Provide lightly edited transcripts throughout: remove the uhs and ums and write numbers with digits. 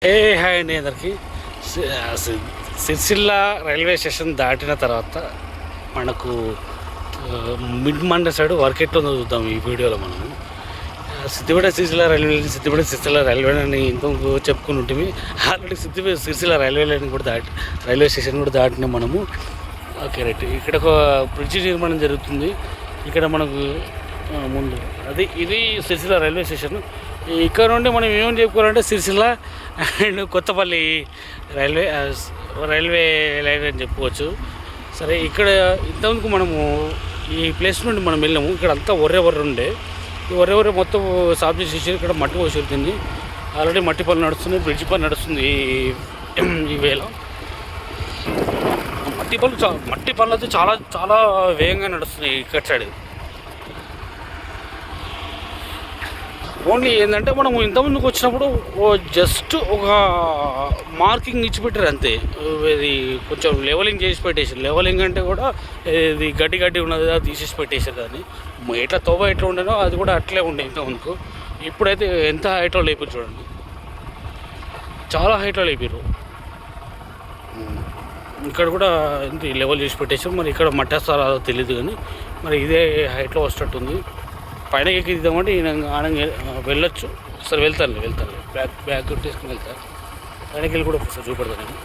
Hi అండి అందరికి. Sircilla railway station దాటిన తర్వాత మనకు మిడ్ మండ సైడ్ వర్క్ ఎట్లా చూద్దాం ఈ వీడియోలో. మనము సిరిసిల్ల రైల్వే అని ఇంకొక చెప్పుకుని ఉంటుంది. ఆల్రెడీ సిరిసిల్ల రైల్వే లైన్ కూడా రైల్వే స్టేషన్ కూడా దాటినాం మనము. Okay right. ఇక్కడ ఒక బ్రిడ్జి నిర్మాణం జరుగుతుంది. ఇక్కడ మనకు ముందు ఇది సిరిసిల్ల రైల్వే స్టేషన్. ఇక్కడ నుండి మనం ఏమని చెప్పుకోవాలంటే Sircilla and Kothapalli railway line అని చెప్పుకోవచ్చు. సరే, ఇక్కడ ఇంతకుముందుకు మనము ఈ ప్లేస్ నుండి మనం వెళ్ళాము. ఇక్కడ అంతా ఒర్రె ఉండే, ఈ ఒర్రె మొత్తం సాఫ్ చేసేసి ఇక్కడ మట్టి పోసేస్తుంది. ఆల్రెడీ మట్టి పనులు నడుస్తుంది, బ్రిడ్జ్ పని నడుస్తుంది ఈ వేలో. మట్టి పనులు అయితే చాలా చాలా వేగంగా నడుస్తున్నాయి ఇక్కడ సైడ్. ఓన్లీ ఏంటంటే మనము ఇంతకుముందుకు వచ్చినప్పుడు జస్ట్ ఒక మార్కింగ్ ఇచ్చి పెట్టారు అంతే. ఇది కొంచెం లెవెలింగ్ చేసి పెట్టేసారు. లెవెలింగ్ అంటే కూడా ఇది గడ్డి ఉన్నది తీసేసి పెట్టేసారు. కానీ ఎట్లా తోవ ఎట్లా ఉండేనో అది కూడా అట్లే ఉండే ఇంతకుముందుకు. ఇప్పుడైతే ఎంత హైట్లో లేపారు చూడండి, చాలా హైట్లో లేపారు. ఇక్కడ కూడా ఎంత లెవెల్ చేసి పెట్టేసారు. మరి ఇక్కడ మట్టేస్తారో తెలియదు, కానీ మరి ఇదే హైట్లో వస్తున్నట్టుంది. పైన ఎక్కిద్దామంటే ఆడ వెళ్ళొచ్చు. ఒకసారి వెళ్తాను బ్యాగ్ తీసుకుని వెళ్తాను. పైనకి వెళ్ళి కూడా ఒకసారి చూపెడతాను నేను.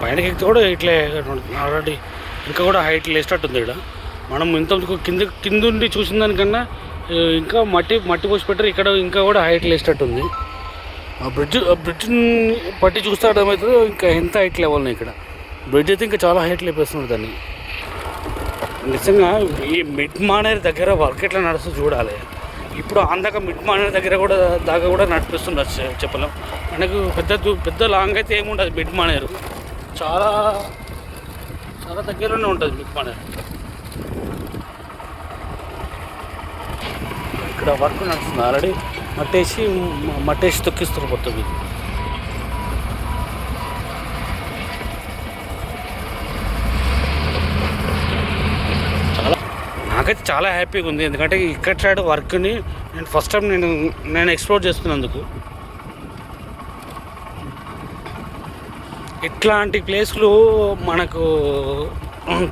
పైనకి ఎక్కితే కూడా ఇట్లే ఆల్రెడీ ఇంకా కూడా హైట్ లేసేటట్టుంది. ఇక్కడ మనం ఇంతకు కిందుండి చూసిన దానికన్నా ఇంకా మట్టి పోసి పెట్టారు. ఇక్కడ ఇంకా కూడా హైట్ లేసేటట్టుంది. ఆ బ్రిడ్జ్ పట్టి చూస్తే అర్థమవుతుంది ఇంకా ఎంత హైట్ లెవెల్. ఇక్కడ బ్రిడ్జ్ అయితే ఇంకా చాలా హైట్ లేపేస్తున్నారు దాన్ని. నిజంగా ఈ మిడ్ మానేర్ దగ్గర వర్క్ ఎట్లా నడుస్తూ చూడాలి. ఇప్పుడు అందాక మిడ్ మానేర్ దగ్గర కూడా దాకా కూడా నడిపిస్తున్నారు చెప్పలేం. మనకు పెద్ద లాంగ్ అయితే ఏముంటుంది. మిడ్ మానేరు చాలా చాలా దగ్గరలోనే ఉంటుంది మిడ్ మానేర్. ఇక్కడ వర్క్ నడుస్తుంది. ఆల్రెడీ మట్టేసి తొక్కిస్తారు పోతుంది. నాకైతే చాలా హ్యాపీగా ఉంది. ఎందుకంటే ఇక్కడ సైడ్ వర్క్ని ఫస్ట్ టైం నేను ఎక్స్ప్లోర్ చేస్తున్నందుకు. ఇట్లాంటి ప్లేస్లు మనకు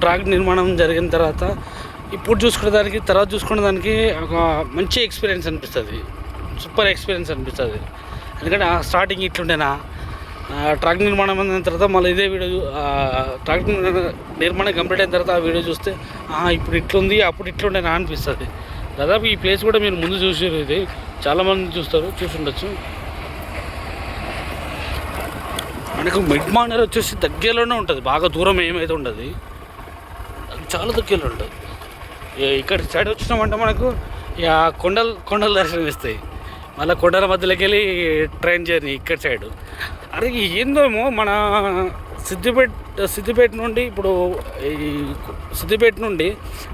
ట్రాక్ నిర్మాణం జరిగిన తర్వాత ఇప్పుడు తర్వాత చూసుకునే దానికి ఒక మంచి ఎక్స్పీరియన్స్ అనిపిస్తుంది. సూపర్ ఎక్స్పీరియన్స్ అనిపిస్తుంది. ఎందుకంటే స్టార్టింగ్ ఇట్లుండేనా, ట్రాక్ నిర్మాణం అయిన తర్వాత మళ్ళీ ఇదే వీడియో ట్రాక్ నిర్మాణం కంప్లీట్ అయిన తర్వాత ఆ వీడియో చూస్తే ఇప్పుడు ఇట్లుంది అప్పుడు ఇట్లుండేనా అనిపిస్తుంది. దాదాపు ఈ ప్లేస్ కూడా మీరు ముందు చూసారు. ఇది చాలామంది చూసుండొచ్చు. మనకు మిడ్ మానేర్ వచ్చేసి దగ్గరలోనే ఉంటుంది. బాగా దూరం ఏమైతే ఉండదు, చాలా దగ్గరలో ఉంటుంది. ఇక్కడ సైడ్ వచ్చినామంటే మనకు కొండలు దర్శనం ఇస్తాయి. మళ్ళీ కొండల మధ్యలోకి వెళ్ళి ట్రైన్ జర్నీ ఇక్కడ సైడు. అరే ఏందేమో మన సిద్దిపేట నుండి ఇప్పుడు సిద్దిపేట నుండి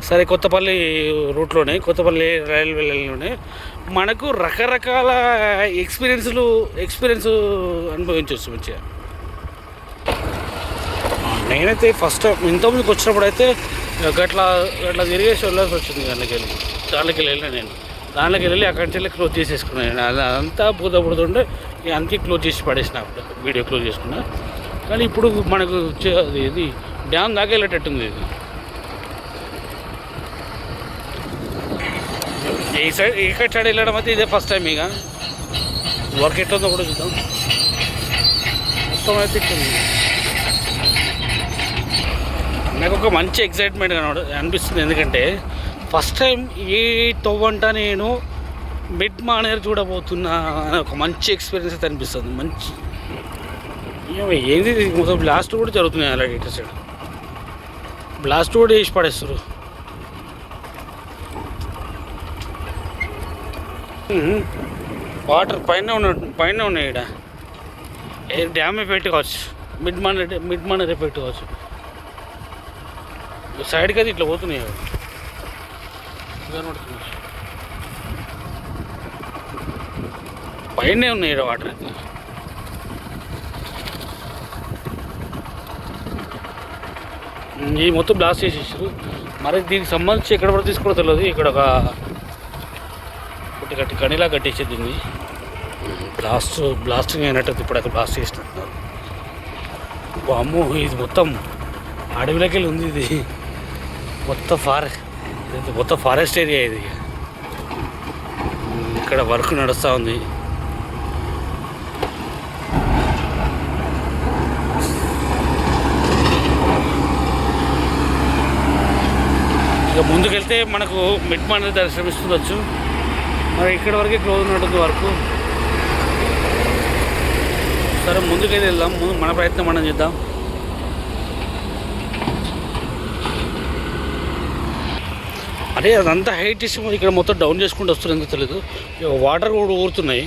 సరే కొత్తపల్లి రూట్లోనే కొత్తపల్లి రైల్వే లైన్లోనే మనకు రకరకాల ఎక్స్పీరియన్స్ అనుభవించవచ్చు మంచిగా. నేనైతే ఫస్ట్ ఇంతకుముందుకు వచ్చినప్పుడు అయితే గట్లా తిరిగేసి వెళ్ళాల్సి వచ్చింది. దాంట్లోకి వెళ్ళిన నేను దాంట్లోకి వెళ్ళి అక్కడి నుంచి క్లోజ్ చేసేసుకున్నాను. అదంతా బురదఉండే అందుకే క్లోజ్ చేసి పడేసిన. అప్పుడు వీడియో క్లోజ్ చేసుకున్నా. కానీ ఇప్పుడు మనకు ఇది డ్యామ్ దాకా వెళ్ళేటట్టుంది. ఇది ఇక్కడ సైడ్ వెళ్ళడం అయితే ఇదే ఫస్ట్ టైం. ఇక వర్క్ ఎట్లుందో కూడా చూద్దాం. మొత్తం అయితే ఇక్కడ నాకు ఒక మంచి ఎక్సైట్మెంట్ అనిపిస్తుంది. ఎందుకంటే ఫస్ట్ టైం ఈ తవ్వంట నేను మిడ్ మానేర్ చూడబోతున్నా అని ఒక మంచి ఎక్స్పీరియన్స్ అయితే అనిపిస్తుంది. మంచి ఏంది మొత్తం బ్లాస్ట్ కూడా జరుగుతున్నాయి. అలాగే ఇటు సైడ్ బ్లాస్ట్ కూడా వేసి పడేస్తారు. వాటర్ పైన ఉన్నాయి. ఇక్కడ డ్యామ్ ఎఫెక్ట్ కావచ్చు, మిడ్ మానేర్ ఎఫెక్ట్ కావచ్చు. సైడ్కి అది ఇట్లా పోతున్నాయి. పైనే ఉన్నాయి వాటర్. ఈ మొత్తం బ్లాస్ట్ చేసేసారు. మరి దీనికి సంబంధించి ఎక్కడ కూడా తీసుకోవడం తెలియదు. ఇక్కడ ఒక కట్టి కణిలా కట్టేసేది. బ్లాస్టింగ్ అయినట్టు ఇప్పుడు అక్కడ బ్లాస్ట్ చేసినట్టున్నారు. అమ్మో ఇది మొత్తం అడవిలోకి వెళ్ళి ఉంది. ఇది మొత్తం ఫారెస్ట్ ఏరియా ఇది. ఇక్కడ వర్క్ నడుస్తూ ఉంది. ఇక ముందుకెళ్తే మనకు మిడ్ మానేర్ దర్శనం ఇస్తుండొచ్చు. మరి ఇక్కడ వరకే క్లోజ్ ఉన్నట్టుంది వర్క్. సరే ముందుకైతే వెళ్దాం. ముందు మన ప్రయత్నం మనం చేద్దాం. అదే అదంతా హైట్ ఇచ్చి ఇక్కడ మొత్తం డౌన్ చేసుకుంటూ వస్తుంది. ఎందుకు తెలియదు. వాటర్ కూడా ఊరుతున్నాయి.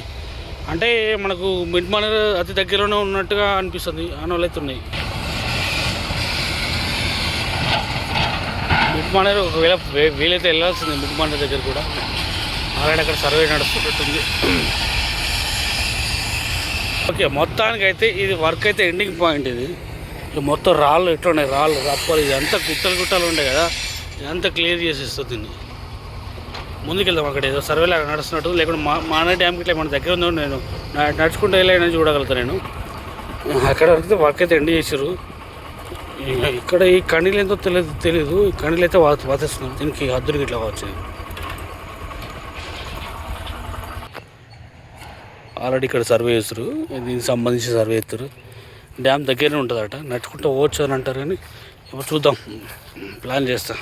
అంటే మనకు మిడ్ మానేర్ అతి దగ్గరలోనే ఉన్నట్టుగా అనిపిస్తుంది. ఆనవాళ్ళు అయితే ఉన్నాయి. మిడ్ మానేర్ ఒకవేళ వీలైతే వెళ్ళాల్సింది మిడ్ మానేర్ దగ్గర కూడా. ఆల్రెడీ అక్కడ సర్వే నడుస్తున్నట్టుంది. ఓకే, మొత్తానికైతే ఇది వర్క్ అయితే ఎండింగ్ పాయింట్. ఇది మొత్తం రాళ్ళు ఎట్లున్నాయి, రాళ్ళు రప్పలు ఇదంతా గుట్టలు ఉంటాయి కదా, ఇదంతా క్లియర్ చేసేస్తుంది దీన్ని. ముందుకెళ్దాం. అక్కడ ఏదో సర్వేలో అక్కడ నడుస్తున్నట్టు. లేకుంటే మానేర్ డ్యామ్కి ఇట్లా మన దగ్గర ఉందో నేను నడుచుకుంటూ వెళ్ళానని చూడగలుగుతాను నేను. అక్కడ వరకు వర్క్ అయితే ఎండ్ చేసారు. ఇక్కడ ఈ కణీలు ఎంతో తెలీదు. ఈ కణీలు అయితే వాతేస్తున్నాం. దీనికి హద్దులు ఇట్లా కావచ్చు. ఆల్రెడీ ఇక్కడ సర్వే చేస్తారు. దీనికి సంబంధించి సర్వే చేస్తారు. డ్యామ్ దగ్గరనే ఉంటుందట. నడుచుకుంటూ పోవచ్చు అని అంటారు. కానీ ఇప్పుడు చూద్దాం, ప్లాన్ చేస్తా.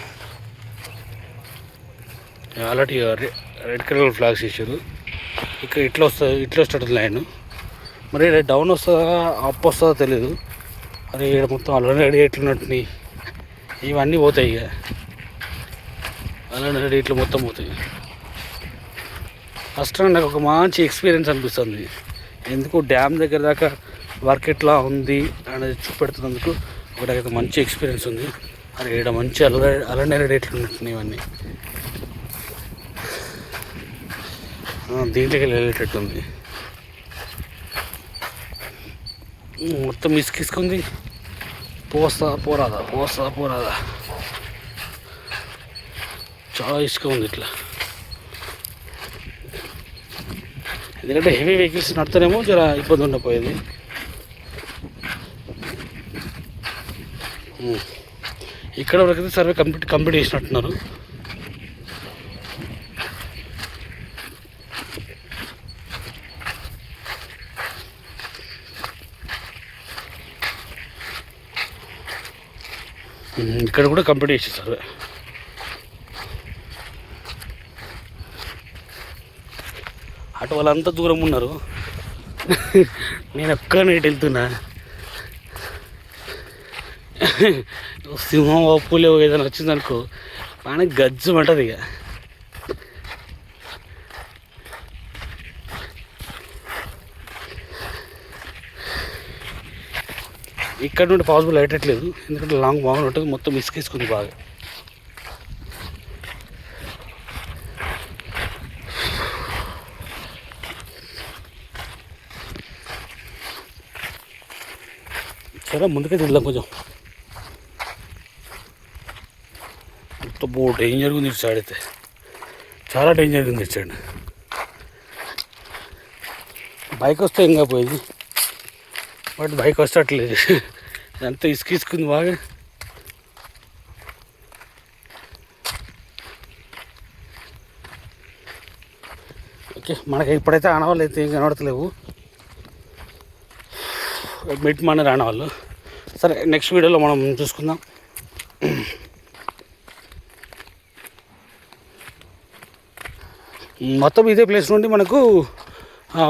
ఆల్రెడీ రెడ్ కలర్ ఫ్లాగ్స్ ఇచ్చారు. ఇక్కడ ఇట్లా వస్తుంది లైన్. మరి డౌన్ వస్తుందా అప్ వస్తుందో తెలీదు. అది ఇక్కడ మొత్తం ఆల్రెడీ ఎట్లున్నట్టు ఇవన్నీ పోతాయి. ఇక ఆల్రెడీ ఇట్లా మొత్తం పోతాయి. ఫస్ట్ నాకు ఒక మంచి ఎక్స్పీరియన్స్ అనిపిస్తుంది. ఎందుకు డ్యామ్ దగ్గర దాకా వర్క్ ఎట్లా ఉంది అనేది చూపెడుతున్నందుకు ఒకటైతే మంచి ఎక్స్పీరియన్స్ ఉంది. అది ఇక్కడ మంచి అలనేరేడు ఎట్లు ఉన్నట్టు ఇవన్నీ దీంట్లోకి వెళ్ళేటట్టుంది. మొత్తం ఇసుకుంది. పోరాదా చాలా ఇసుక ఉంది ఇట్లా. ఎందుకంటే హెవీ వెహికల్స్ నడుతానేమో జర ఇబ్బంది ఉండకపోయేది. ఇక్కడ వరకు అయితే సర్వే కంప్లీట్ చేసినట్టున్నారు. ఇక్కడ కూడా కంప్లీట్ చేసేసారు. అటు వాళ్ళంతా దూరం ఉన్నారు. నేను ఒక్కనే ఇటు వెళ్తున్నా. సింహం పులి ఏదైనా వచ్చిందనుకో బాగా గజ్జమంటది. ఇక ఇక్కడ నుండి పాసిబుల్ అయ్యేటట్లేదు. ఎందుకంటే లాంగ్ బాగా ఉంటుంది. మొత్తం ఇసుకేసుకుంది బాగా. సరే ముందుకే వెళ్దాం. కొంచెం మొత్తం డేంజర్గా ఉంది ఇటు సైడ్. అయితే చాలా డేంజర్గా ఉంది ఇటు సైడ్. బైక్ వస్తే ఇంకా పోయింది. బట్ బైక్ వస్తే అట్లేదు. అంతా ఇసుకుంది బాగా. ఓకే, మనకి ఇప్పుడైతే ఆనవాళ్ళు అయితే ఏం కనబడతలేవు. మిడ్ మానేర్ ఆనవాళ్ళు. సరే నెక్స్ట్ వీడియోలో మనం చూసుకుందాం. మొత్తం ఇదే ప్లేస్ నుండి మనకు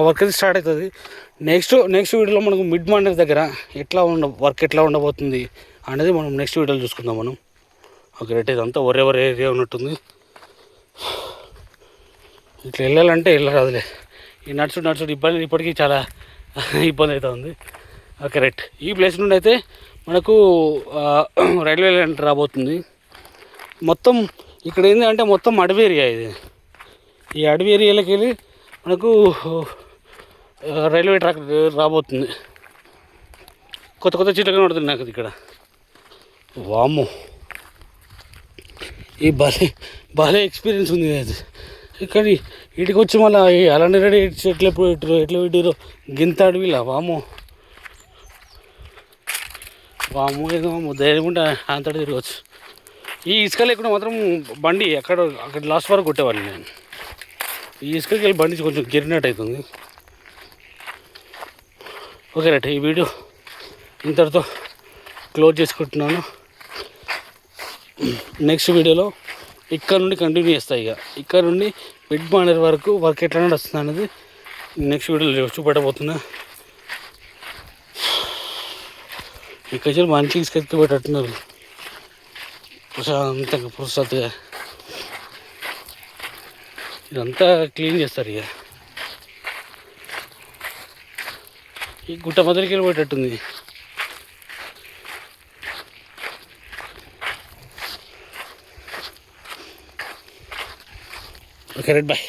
వర్క్ అయితే స్టార్ట్ అవుతుంది. నెక్స్ట్ వీడియోలో మనకు మిడ్ మానేర్ దగ్గర వర్క్ ఎట్లా ఉండబోతుంది అనేది మనం నెక్స్ట్ వీడియోలో చూసుకుందాం మనం. Okay right. ఇదంతా ఒరే ఏరియా ఉన్నట్టుంది. ఇట్లా వెళ్ళాలంటే వెళ్ళరాదులే. ఈ నడుచుడు ఇబ్బంది, ఇప్పటికీ చాలా ఇబ్బంది అవుతుంది. Okay right. ఈ ప్లేస్ నుండి అయితే మనకు రైల్వే లైన్ రాబోతుంది. మొత్తం ఇక్కడ ఏంటి అంటే మొత్తం అడవి ఏరియా ఇది. ఈ అడవి ఏరియాలోకి వెళ్ళి మనకు రైల్వే ట్రాక్ రాబోతుంది. కొత్త చెట్లు కనబడుతుంది నాకు ఇక్కడ. వామ్మో, ఈ భలే ఎక్స్పీరియన్స్ ఉంది. అది ఇక్కడ ఇటుకి వచ్చి మళ్ళీ అలానే రెడీ ఎట్లా ఎట్లా పెట్టిరో గింత అడవిలా వామో వామో ఏదో ధైర్యం ఉంటే అంతటా తిరగవచ్చు. ఈ ఇసుకలు ఎక్కడ మాత్రం బండి అక్కడ లాస్ట్ వరకు కొట్టేవాడిని నేను. ఈ ఇసుకకి వెళ్ళి బండి కొంచెం గిరినట్టు అవుతుంది. ఓకే రైట్, ఈ వీడియో ఇంతటితో క్లోజ్ చేసుకుంటున్నాను. నెక్స్ట్ వీడియోలో ఇక్కడ నుండి కంటిన్యూ చేస్తాయి. ఇక్కడ నుండి మిడ్ మానేర్ వరకు వర్క్ ఎట్లా వస్తుంది అనేది నెక్స్ట్ వీడియోలో చూపెట్టబోతున్నా. ఇక్కడ మంచిగా ఇసుకెత్తి పెట్టట్టున్నారు ప్రశాంతంగా పురుసత్తుగా. ఇదంతా క్లీన్ చేస్తారు. ఈ గుట్ట మొదలకి వెళ్ళిపోయేటట్టుంది. Okay right, bye.